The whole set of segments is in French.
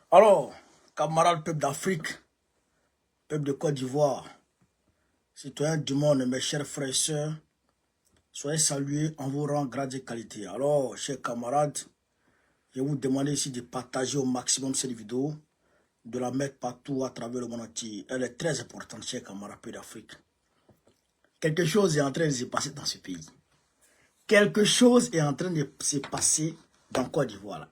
Alors, camarades peuple d'Afrique, peuple de Côte d'Ivoire, citoyens du monde, mes chers frères et sœurs, soyez salués en vos rangs, grades et qualités. Alors, chers camarades, je vous demande ici de partager au maximum cette vidéo, de la mettre partout à travers le monde entier. Elle est très importante, chers camarades peuple d'Afrique. Quelque chose est en train de se passer dans ce pays. Quelque chose est en train de se passer dans Côte d'Ivoire.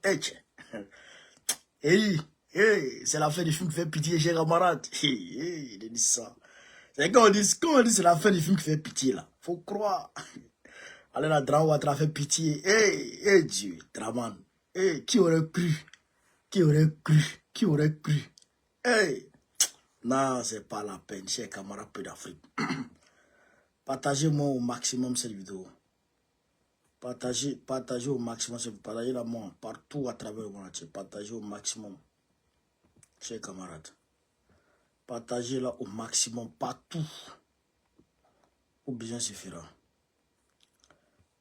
C'est la fin du film qui fait pitié, chers camarades. Il dit ça. C'est quand on dit c'est la fin du film qui fait pitié là. Faut croire. Allez la drama va fait pitié. Dieu, Draman. Qui aurait cru? Qui aurait cru? Qui aurait cru? Non, c'est pas la peine, chers camarades peu d'Afrique. Partagez-moi au maximum cette vidéo. Partagez au maximum cette vidéo. Partagez-la moi partout à travers le monde entier. Partagez au maximum, chers camarades. Partagez-la au maximum partout où besoin suffira.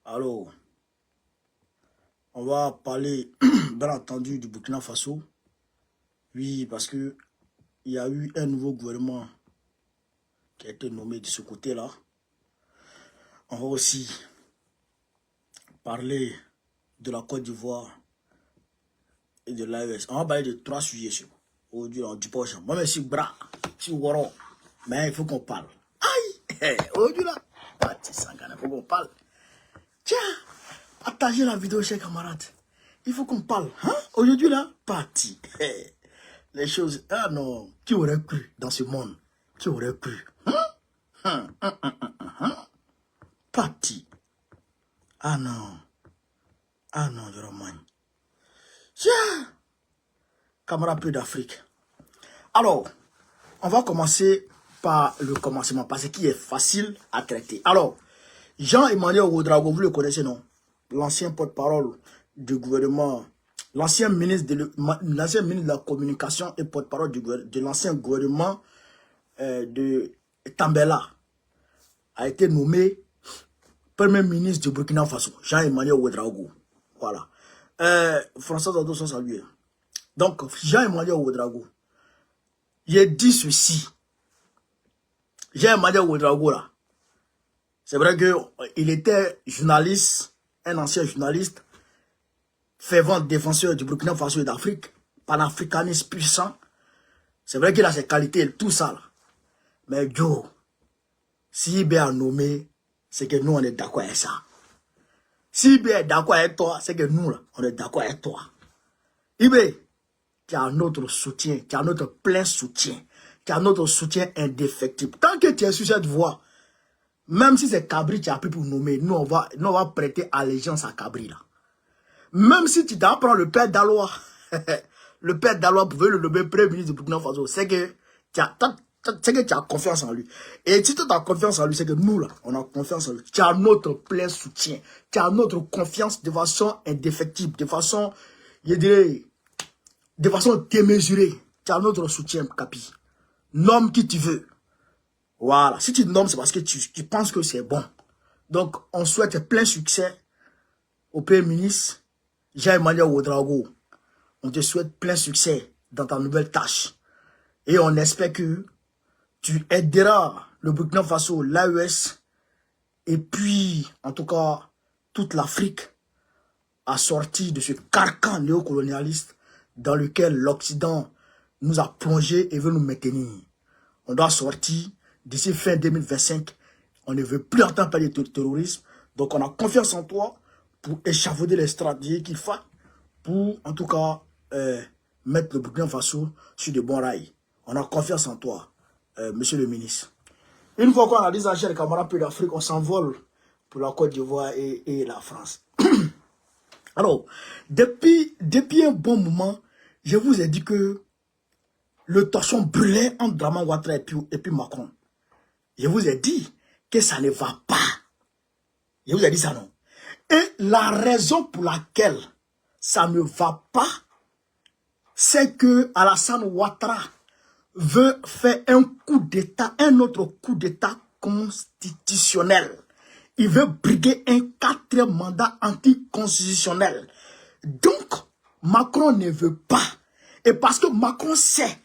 Alors, on va parler, bien entendu, du Burkina Faso. Oui, parce que il y a eu un nouveau gouvernement qui a été nommé de ce côté-là. On va aussi parler de la Côte d'Ivoire et de l'AES. On va parler de 3 sujets. Aujourd'hui, on dit pas aux gens. Moi, je suis bras, je suis woro. Mais il faut qu'on parle. Aïe! Aujourd'hui, là, il faut qu'on parle. Tiens, partagez la vidéo, chers camarades. Il faut qu'on parle. Hein? Aujourd'hui, là, parti. Les choses. Ah non, qui aurait cru dans ce monde? Qui aurait cru? Parti. Ah non. Ah non, je remagne. Tiens, camarades peu d'Afrique. Alors, on va commencer par le commencement, parce qu'il est facile à traiter. Alors, Jean-Emmanuel Ouédraogo, vous le connaissez, non? L'ancien porte-parole du gouvernement, l'ancien ministre de la communication et porte-parole de l'ancien gouvernement de Tambela, a été nommé premier ministre du Burkina Faso, Jean-Emmanuel Ouédraogo. Voilà. François Zado sont salués. Donc, Jean-Emmanuel Ouédraogo, j'ai dit ceci. Jean-Emmanuel Ouédraogo, là, c'est vrai qu'il était journaliste, un ancien journaliste, fervent défenseur du Burkina Faso et d'Afrique, panafricaniste puissant. C'est vrai qu'il a ses qualités et tout ça, là. Mais Joe, si Ibé a nommé, c'est que nous, on est d'accord avec ça. Si Ibé est d'accord avec toi, c'est que nous, là, on est d'accord avec toi. Ibé, tu as notre soutien, tu as notre plein soutien, tu as notre soutien indéfectible. Tant que tu es sur cette voie, même si c'est Kabri qui a pris pour nommer, nous on va prêter allégeance à Kabri là. Même si tu t'en prends le père d'Alois, le père d'Alois pouvait le nommer premier ministre du Burkina Faso, c'est que tu as confiance en lui. Et si tu as confiance en lui, c'est que nous là, on a confiance en lui. Tu as notre plein soutien, tu as notre confiance de façon indéfectible, de façon, je dirais, de façon démesurée. Tu as notre soutien, Capi. Nomme qui tu veux. Voilà. Si tu nommes, c'est parce que tu penses que c'est bon. Donc, on souhaite plein succès au Premier ministre Jean-Emmanuel Ouédraogo. On te souhaite plein succès dans ta nouvelle tâche. Et on espère que tu aideras le Burkina Faso, l'AES, et puis, en tout cas, toute l'Afrique à sortir de ce carcan néocolonialiste dans lequel l'Occident nous a plongé et veut nous maintenir. On doit sortir d'ici fin 2025. On ne veut plus entendre parler de terrorisme. Donc on a confiance en toi pour échafauder les stratégies qu'il faut pour, en tout cas, mettre le Burkina Faso sur de bons rails. On a confiance en toi, monsieur le ministre. Une fois qu'on a dit ça, chers camarades peu d'Afrique, on s'envole pour la Côte d'Ivoire et la France. Alors, depuis un bon moment, je vous ai dit que le torchon brûlait entre Draman Ouattara et puis Macron. Je vous ai dit que ça ne va pas. Je vous ai dit ça, non? Et la raison pour laquelle ça ne va pas, c'est que Alassane Ouattara veut faire un coup d'État, un autre coup d'État constitutionnel. Il veut briguer un 4e mandat anticonstitutionnel. Donc, Macron ne veut pas. Et parce que Macron sait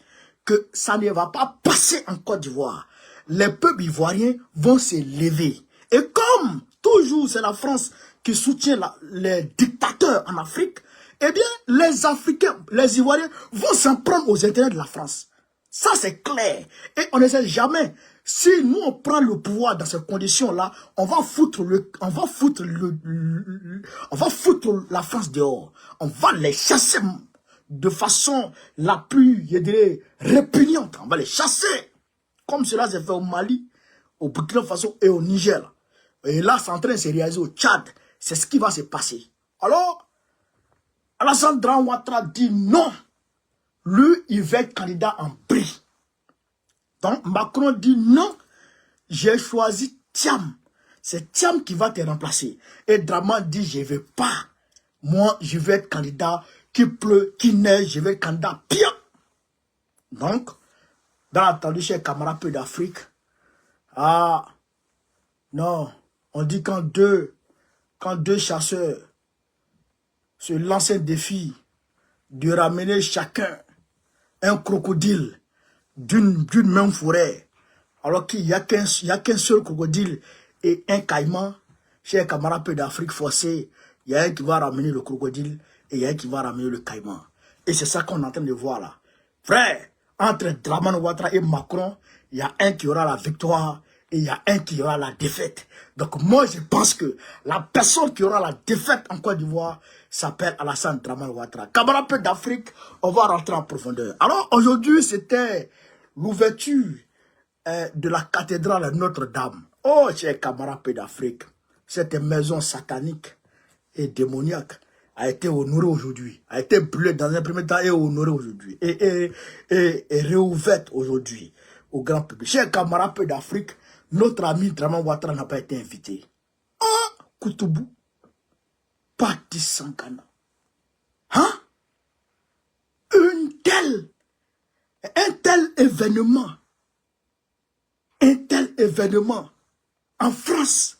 que ça ne va pas passer en Côte d'Ivoire, les peuples ivoiriens vont se lever. Et comme toujours c'est la France qui soutient les dictateurs en Afrique, eh bien les Africains, les Ivoiriens vont s'en prendre aux intérêts de la France. Ça c'est clair. Et on ne sait jamais. Si nous on prend le pouvoir dans ces conditions-là, on va foutre la France dehors. On va les chasser de façon la plus, je dirais, répugnante. On va les chasser. Comme cela s'est fait au Mali, au Burkina Faso et au Niger. Et là, c'est en train de se réaliser au Tchad. C'est ce qui va se passer. Alors, Alassane Dramane Ouattara dit non. Lui, il va être candidat en brie. Donc, Macron dit non. J'ai choisi Thiam. C'est Thiam qui va te remplacer. Et Dramane dit, je ne veux pas. Moi, je vais être candidat qui pleut, qui neige. Je vais être candidat pire. Donc, dans l'entendu, chers camarades peu d'Afrique, ah, non, on dit quand deux chasseurs se lancent un défi de ramener chacun un crocodile d'une même forêt, alors qu'il n'y a qu'un seul crocodile et un caïman, chers camarades peu d'Afrique forcés, il y a un qui va ramener le crocodile et il y a un qui va ramener le caïman. Et c'est ça qu'on est en train de voir là. Frère, entre Dramane Ouattara et Macron, il y a un qui aura la victoire et il y a un qui aura la défaite. Donc moi je pense que la personne qui aura la défaite en Côte d'Ivoire s'appelle Alassane Dramane Ouattara. Camarades peu d'Afrique, on va rentrer en profondeur. Alors aujourd'hui c'était l'ouverture de la cathédrale Notre-Dame. Oh chers camarades peu d'Afrique, cette maison satanique et démoniaque a été honorée aujourd'hui, a été brûlée dans un premier temps et honorée aujourd'hui, et réouverte aujourd'hui au grand public. Chers camarades peu d'Afrique, notre ami Dramane Ouattara n'a pas été invité. Ah, Koutoubou, Pati Sankana. Hein? Un tel événement en France.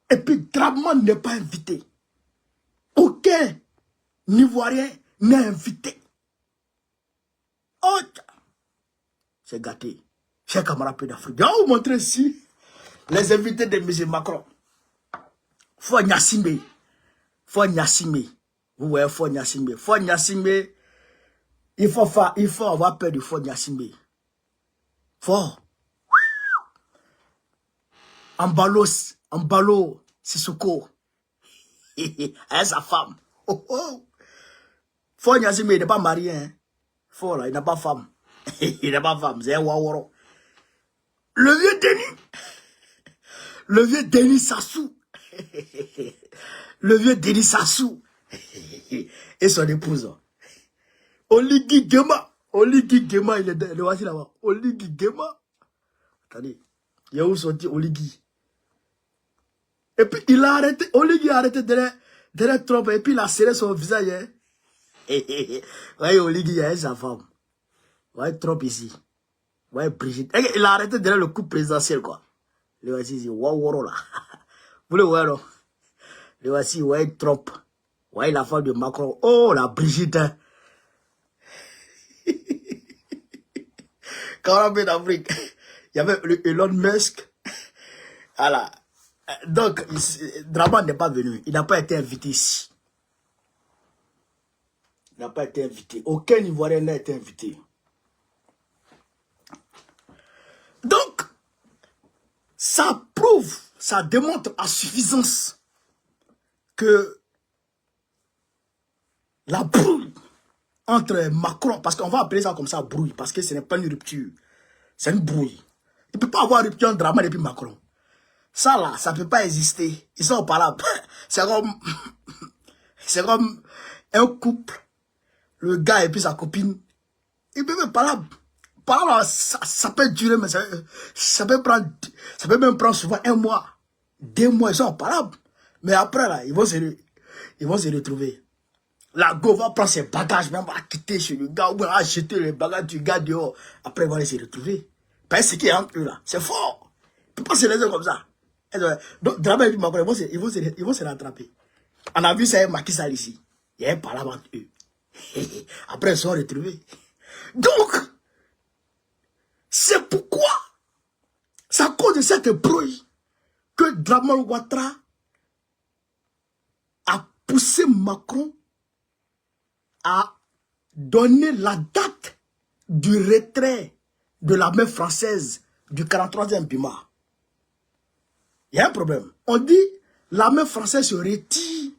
Et puis Dramane n'est pas invité. Aucun Ivoirien n'est invité. Oh, c'est gâté. Chers camarades peu d'Afrique, je vais vous montrer ici les invités de M. Macron. Fo Gnassingbé. Vous voyez Fo Gnassingbé. Il faut avoir peur de Fo Gnassingbé. Fort. Ambalo Sissoko. Et sa femme. Oh, oh. Fo Gnassingbé, il n'est pas marié. Hein. Fort là, il n'a pas femme. Il n'a pas femme, c'est un waworo. Le vieux Denis Sassou. Le vieux Denis Sassou. Et son épouse. Oligui Guéma. Oligui Guéma, il est le voici là-bas. Oligui Guéma. Attendez. Il y a où sorti Oligui. Et puis il a arrêté. Oligui a arrêté derrière Trump. Et puis il a serré son visage. Hein. Voyez Oligui, il y a sa femme. Voyez Trump ici. Ouais, Brigitte. Il a arrêté derrière le coup présidentiel, quoi. Le voici ici, waouh, là. Vous le voyez, non? Le voici, ouais, Trump. Ouais, la femme de Macron. Oh, la Brigitte. Hein. Quand on a d'Afrique, il y avait Elon Musk. Voilà. Donc, Dramane n'est pas venu. Il n'a pas été invité ici. Il n'a pas été invité. Aucun Ivoirien n'a été invité. Donc, ça prouve, ça démontre à suffisance que la brouille entre Macron, parce qu'on va appeler ça comme ça brouille, parce que ce n'est pas une rupture, c'est une brouille. Il ne peut pas avoir rupture entre Dramane et puis Macron. Ça là, ça ne peut pas exister. Ils sont pas là. C'est comme un couple, le gars et puis sa copine. Ils ne peuvent pas là. Par là, ça peut durer, mais ça peut même prendre souvent 1 mois, 2 mois, ils sont imparables. Mais après, là, ils vont se retrouver. La go va prendre ses bagages, même va quitter chez le gars, ou va jeter les bagages du gars dehors. Après, ils vont aller se retrouver. Parce que ce qui est entre eux, là, c'est fort. Ils ne peuvent pas se laisser comme ça. Donc, Dramane et Macron, ils vont se rattraper. On a vu ça, Macky Sall ici. Il y a un parlement entre eux. après ils sont retrouvés. Donc, c'est pourquoi, c'est à cause de cette brouille que Dramane Ouattara a poussé Macron à donner la date du retrait de l'armée française du 43e Bima. Il y a un problème. On dit l'armée française se retire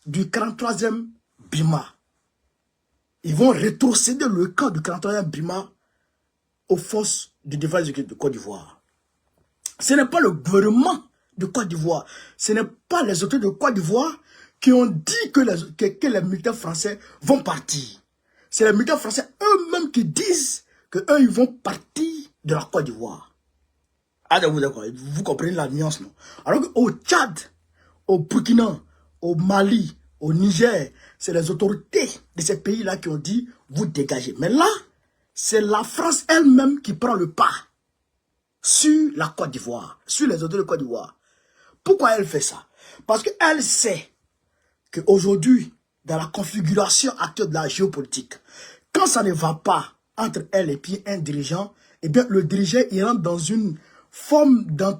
du 43e Bima. Ils vont rétrocéder le camp du 43e Bima aux forces de défense de Côte d'Ivoire. Ce n'est pas le gouvernement de Côte d'Ivoire, ce n'est pas les autorités de Côte d'Ivoire qui ont dit que les militaires français vont partir. C'est les militaires français eux-mêmes qui disent qu'eux, ils vont partir de la Côte d'Ivoire. Ah, vous comprenez la nuance, non? Alors qu'au Tchad, au Burkina, au Mali, au Niger, c'est les autorités de ces pays-là qui ont dit, vous dégagez. Mais là, c'est la France elle-même qui prend le pas sur la Côte d'Ivoire, sur les autorités de Côte d'Ivoire. Pourquoi elle fait ça? Parce qu'elle sait qu'aujourd'hui, dans la configuration actuelle de la géopolitique, quand ça ne va pas entre elle et puis un dirigeant, eh bien le dirigeant il rentre dans une forme dans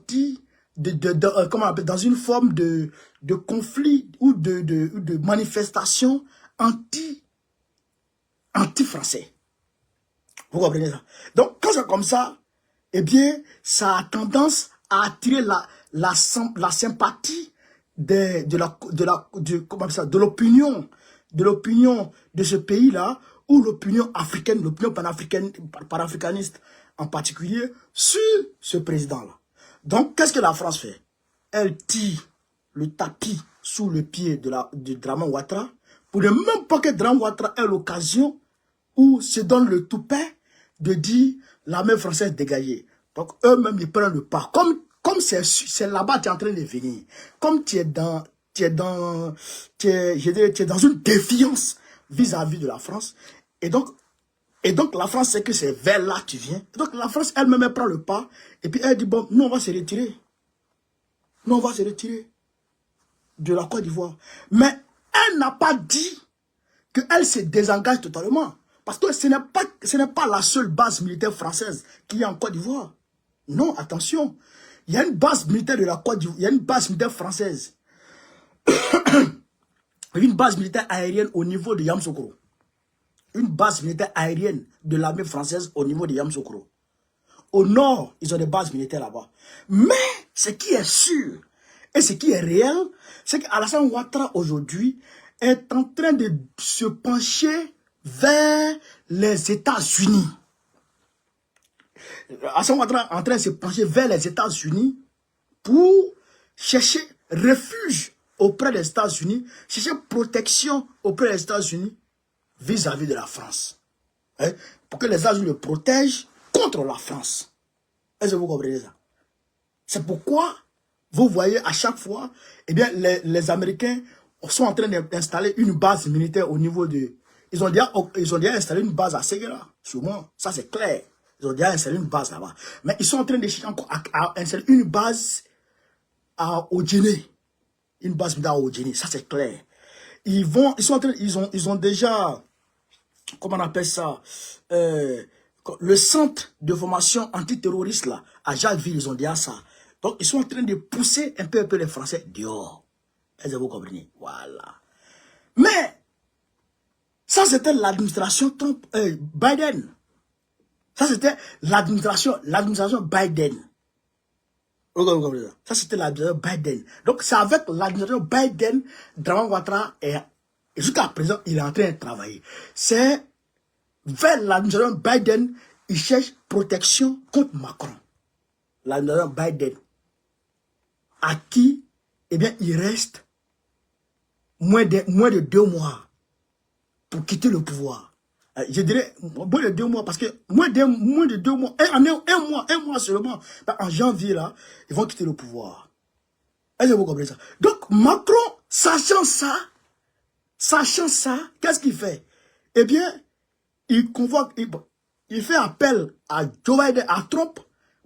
une forme de conflit ou de manifestation anti-français. Vous comprenez ça? Donc quand c'est comme ça, eh bien ça a tendance à attirer la sympathie de l'opinion de ce pays-là, ou l'opinion africaine, l'opinion panafricaniste en particulier, sur ce président-là. Donc, qu'est-ce que la France fait? Elle tire le tapis sous le pied de Dramane Ouattara, pour ne même pas que Dramane Ouattara ait l'occasion où se donne le toupet de dire l'armée française dégagée. Donc, eux-mêmes, ils prennent le pas. Comme c'est là-bas, tu es en train de venir. Comme tu es dans une défiance vis-à-vis de la France. Et donc la France sait que c'est vers là que tu viens. Et donc la France elle-même elle prend le pas. Et puis elle dit, bon, nous on va se retirer. Nous on va se retirer de la Côte d'Ivoire. Mais elle n'a pas dit qu'elle se désengage totalement. Parce que ce n'est pas la seule base militaire française qui est en Côte d'Ivoire. Non, attention. Il y a une base militaire de la Côte d'Ivoire. Il y a une base militaire française. Une base militaire aérienne au niveau de Yamoussoukro. Une base militaire aérienne de l'armée française au niveau de Yamoussoukro. Au nord, ils ont des bases militaires là-bas. Mais ce qui est sûr et ce qui est réel, c'est qu'Alassane Ouattara aujourd'hui est en train de se pencher vers les États-Unis. Alassane Ouattara est en train de se pencher vers les États-Unis pour chercher refuge auprès des États-Unis, chercher protection auprès des États-Unis vis-à-vis de la France. Hein? Pour que les États-Unis le protègent contre la France. Est-ce que vous comprenez ça? C'est pourquoi vous voyez à chaque fois, eh bien, les Américains sont en train d'installer une base militaire au niveau de... Ils ont déjà installé une base à Séguéla, sûrement. Ça, c'est clair. Ils ont déjà installé une base là-bas. Mais ils sont en train de chercher encore à installer une base au Guinée. Une base militaire au Guinée, ça c'est clair. Ils ont déjà, comment on appelle ça, le centre de formation antiterroriste là, à Jacquesville, ils ont déjà ça. Donc ils sont en train de pousser un peu les Français dehors. Est-ce que vous comprenez? Voilà. Mais, ça c'était l'administration Biden. Ça c'était l'administration Biden. Ça, c'était l'administration Biden. Donc, c'est avec l'administration Biden, Dramane Ouattara, et jusqu'à présent, il est en train de travailler. C'est vers l'administration Biden, il cherche protection contre Macron. L'administration Biden, à qui, eh bien, il reste moins de 2 mois pour quitter le pouvoir. Je dirais moins de 2 mois parce que moins de 2 mois, un mois seulement, ben, en janvier là, ils vont quitter le pouvoir. Est-ce que vous comprenez ça? Donc Macron, sachant ça, qu'est-ce qu'il fait? Eh bien, il convoque, il fait appel à Joe Biden, à Trump,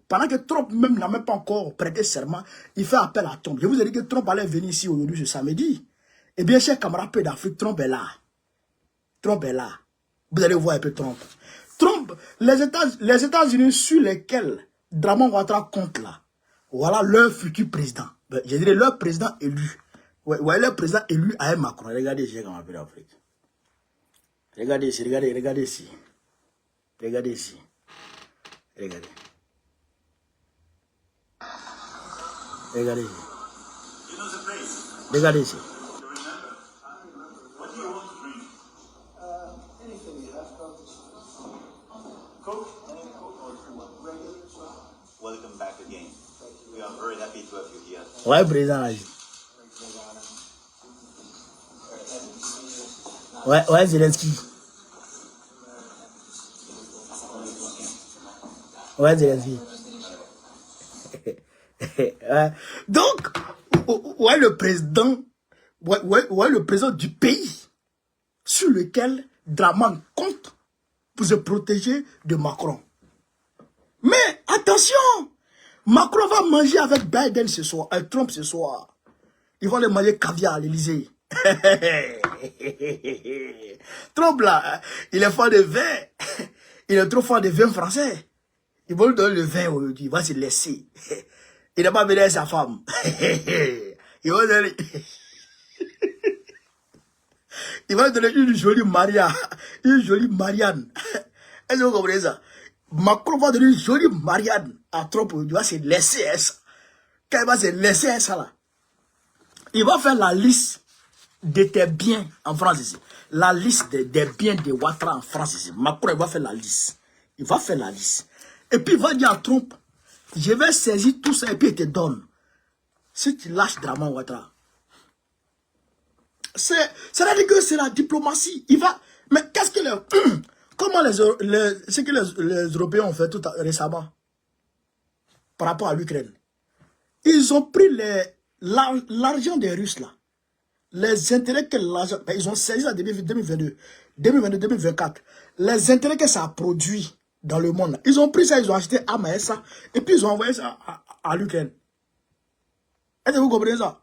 pendant que Trump même n'a même pas encore prêté serment, il fait appel à Trump. Je vous ai dit que Trump allait venir ici aujourd'hui ce samedi. Eh bien, chers camarades d'Afrique, Trump est là. Trump est là. Vous allez voir un peu Trump. Trump, les États-Unis sur lesquels Draman Ouattara compte là, voilà leur futur président. Je dirais leur président élu. Ouais, leur président élu à Macron. Regardez ici comment on appelle l'Afrique. Regardez ici, regardez ici. Regardez ici. Regardez. Regardez ici. Regardez ici. Welcome back again. We are very happy to have you here. Ouais, président. Ouais, Zelensky. Ouais, Zelensky. Ouais. Donc, ouais, le président, le président du pays sur lequel Draman compte pour se protéger de Macron. Mais attention, Macron va manger avec Biden ce soir, Trump ce soir. Ils vont les manger caviar à l'Élysée. Trump là, il est fan de vin. Il est trop fan de vin français. Ils vont lui donner le vin aujourd'hui, il va se laisser. Il n'a pas venu avec sa femme. Il va donner... Il va donner une jolie Maria, une jolie Marianne. Est-ce que vous comprenez ça? Macron va donner une jolie Marianne à Trump. Il va se laisser ça. Quand il va se laisser ça là, il va faire la liste de tes biens en France ici. La liste des biens de Ouattara en France ici. Macron, il va faire la liste. Il va faire la liste. Et puis il va dire à Trump, je vais saisir tout ça et puis il te donne. Si tu lâches Draman Ouattara. C'est-à-dire que c'est la diplomatie. Il va... Mais qu'est-ce que comment ce que les Européens ont fait tout récemment par rapport à l'Ukraine? Ils ont pris l'argent des Russes là. Les intérêts que l'argent... Ils ont saisi ça depuis 2022, 2024. Les intérêts que ça a produit dans le monde. Là. Ils ont pris ça, ils ont acheté armes ça. Et puis ils ont envoyé ça à l'Ukraine. Est-ce que vous comprenez ça?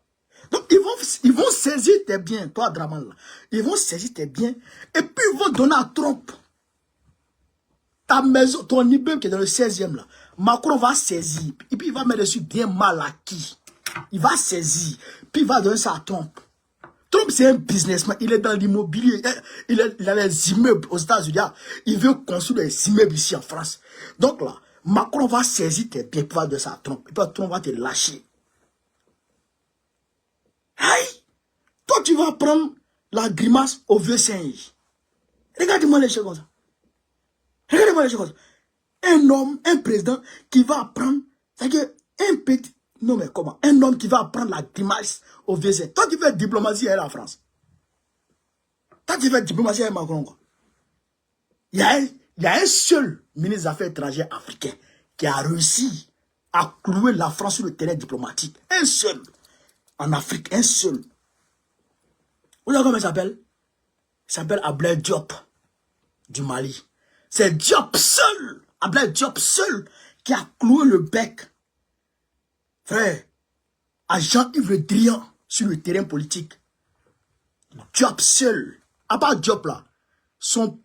Donc, ils vont saisir tes biens, toi, Draman, là. Ils vont saisir tes biens, et puis ils vont donner à Trump. Ta maison, ton immeuble qui est dans le 16e, là. Macron va saisir, et puis il va mettre dessus bien mal acquis. Il va saisir, puis il va donner ça à Trump. Trump, c'est un businessman, il est dans l'immobilier, il a les immeubles aux États-Unis. Il veut construire des immeubles ici en France. Donc là, Macron va saisir tes biens, puis il va donner ça à Trump. Et puis Trump va te lâcher. Aïe! Toi, tu vas prendre la grimace au vieux singe. Regardez-moi les choses comme ça. Regardez-moi les choses comme ça. Un homme, un président qui va prendre, c'est-à-dire un petit, non mais comment? Un homme qui va prendre la grimace au vieux singe. Toi, tu fais diplomatie à la France. Toi, tu fais diplomatie à Macron, quoi. Il y a un seul ministre des Affaires étrangères africain qui a réussi à clouer la France sur le terrain diplomatique. Un seul. En Afrique, un seul. Vous savez comment il s'appelle? Il s'appelle Ablaye Diop, du Mali. C'est Diop seul, Ablaye Diop seul, qui a cloué le bec, frère, à Jean-Yves Le Drian sur le terrain politique. Diop seul. À part Diop là, son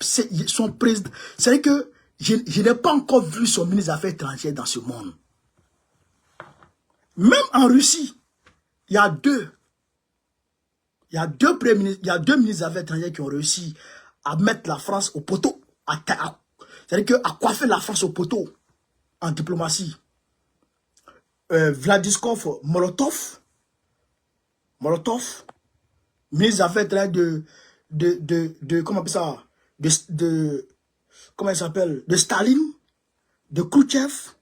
président. C'est que je n'ai pas encore vu son ministre des Affaires étrangères dans ce monde. Même en Russie, il y a deux ministres des Affaires étrangères qui ont réussi à mettre la France au poteau. C'est-à-dire à coiffer la France au poteau en diplomatie. Vladisław Molotov, ministre des Affaires étrangères comment on appelle ça? Comment il s'appelle? De Staline, de Khrouchtchev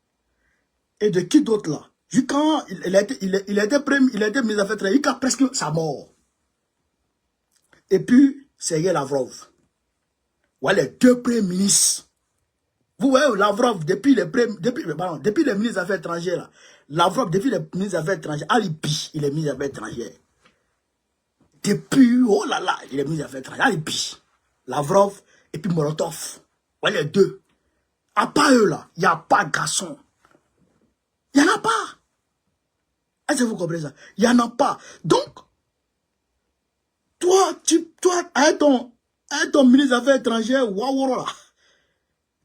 et de qui d'autre là? Quand il a été ministre des Affaires étrangères, jusqu'à presque sa mort. Et puis, Sergei Lavrov. Ouais, les deux premiers ministres. Vous voyez, Lavrov, depuis les ministres des Affaires étrangères, là, Lavrov, depuis les ministres des Affaires étrangères, Alibi, il est ministre des Affaires étrangères. Depuis, oh là là, il est ministre des Affaires étrangères, Alibi. Lavrov, et puis Molotov. Ouais, les deux. À part eux, là, il n'y a pas de garçon. Il n'y en a pas. Est-ce que vous comprenez ça? Il n'y en a pas. Donc, toi, avec Eh, ton ministre des Affaires étrangères, waouh là.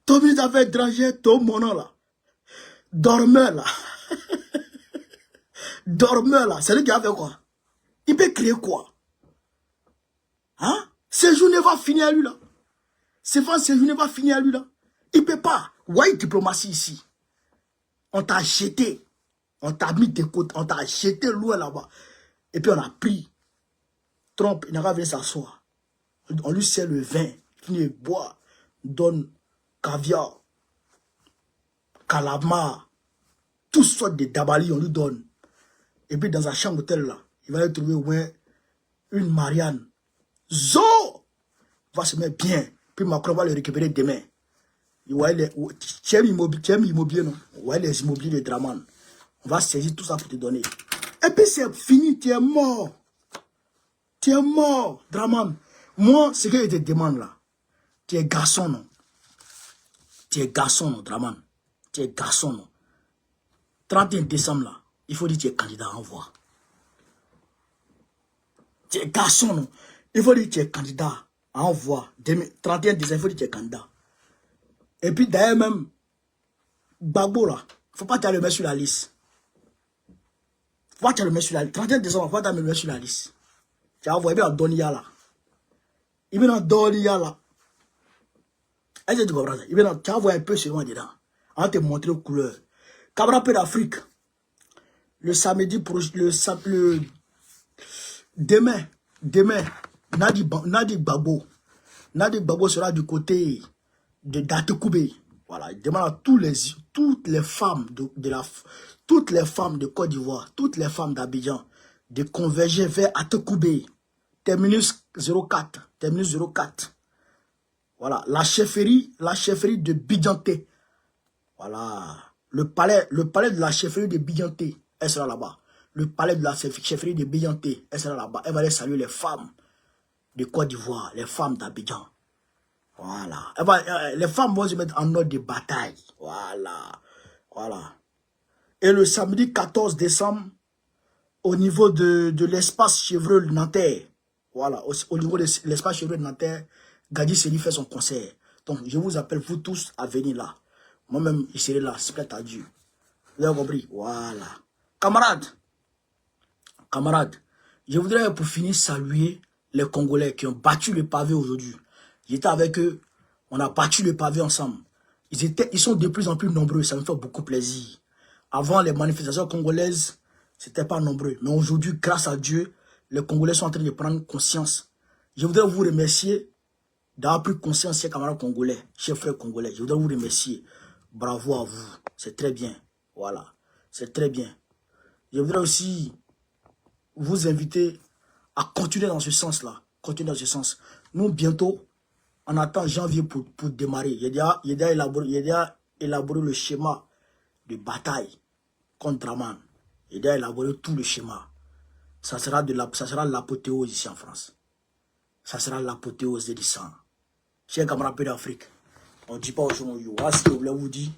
Ton ministre des Affaires étrangères, ton mono là. Dormeur là. Dormeur là. C'est lui qui a fait quoi? Il peut créer quoi? Hein? Ces journées va finir à lui là. Ces journées va finir à lui là. Il peut pas. Ouais, diplomatie ici. On t'a jeté. On t'a mis de côté. On t'a jeté loin là-bas. Et puis on a pris. Trump, il n'a pas venir s'asseoir. On lui sert le vin. Il boit. Donne caviar. Calamar. Toutes sortes de dabali, on lui donne. Et puis dans sa chambre d'hôtel là, il va y trouver au moins une Marianne. Zo va se mettre bien. Puis Macron va le récupérer demain. Tu aimes immobilier, non? Ouais, les immobiliers de Draman. On va saisir tout ça pour te donner. Et puis c'est fini, tu es mort. Tu es mort, Draman. Moi, ce que je te demande là, tu es garçon, non? Tu es garçon, non, Draman? Tu es garçon, non? 31 décembre là, il faut dire que tu es candidat à envoi. Tu es garçon, non? Il faut dire que tu es candidat à envoi. 31 décembre, il faut dire que tu es candidat. Et puis d'ailleurs même, Gbagbo là, il ne faut pas te le mettre sur la liste. Faut pas te le mettre sur la liste. 31 décembre, il ne faut pas te le mettre sur la liste. Tu vas voir, il va en donner là. Il va en donner là. Est-ce que tu comprends ça? Tu vas voir un peu seulement dedans. On va te montrer aux couleurs. Cabra peu d'Afrique. Le samedi prochain, demain, Nadi Gbagbo sera du côté de Datekoubé. Voilà, il demande à toutes les femmes toutes les femmes de Côte d'Ivoire, toutes les femmes d'Abidjan, de converger vers Datekoubé. Terminus 04. Voilà, la chefferie de Bidjanté. Voilà, le palais de la chefferie de Bidjanté, elle sera là-bas. Le palais de la chefferie de Bidjanté, elle sera là-bas. Elle va aller saluer les femmes de Côte d'Ivoire, les femmes d'Abidjan. Voilà. Les femmes vont se mettre en ordre de bataille. Voilà. Et le samedi 14 décembre, au niveau de l'espace Chevreul Nanterre, voilà, au niveau de l'espace Chevreul Nanterre, Gadi Seli fait son concert. Donc, je vous appelle, vous tous, à venir là. Moi-même, je serai là, c'est à Dieu. Vous avez compris? Voilà. Camarades, je voudrais pour finir saluer les Congolais qui ont battu le pavé aujourd'hui. J'étais avec eux, on a battu le pavé ensemble. Ils sont de plus en plus nombreux, ça me fait beaucoup plaisir. Avant, les manifestations congolaises, c'était pas nombreux. Mais aujourd'hui, grâce à Dieu, les Congolais sont en train de prendre conscience. Je voudrais vous remercier d'avoir pris conscience, chers camarades congolais, chers frères congolais. Je voudrais vous remercier. Bravo à vous. C'est très bien. Voilà. C'est très bien. Je voudrais aussi vous inviter à continuer dans ce sens-là. Continuer dans ce sens. Nous, bientôt, on attend janvier pour démarrer. Il y a élaboré le schéma de bataille contre Draman. Il y a élaboré tout le schéma. Ça sera l'apothéose ici en France. Ça sera l'apothéose des sang. Chers camarades d'Afrique, on ne dit pas aux gens, voilà ce que je voulais vous dire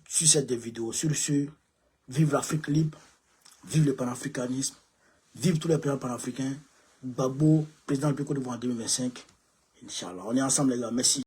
sur cette vidéo. Sur ce, vive l'Afrique libre, vive le panafricanisme, vive tous les présidents panafricains. Gbagbo, président du Côte d'Ivoire en 2025. Inch'Allah. On est ensemble les gars, merci.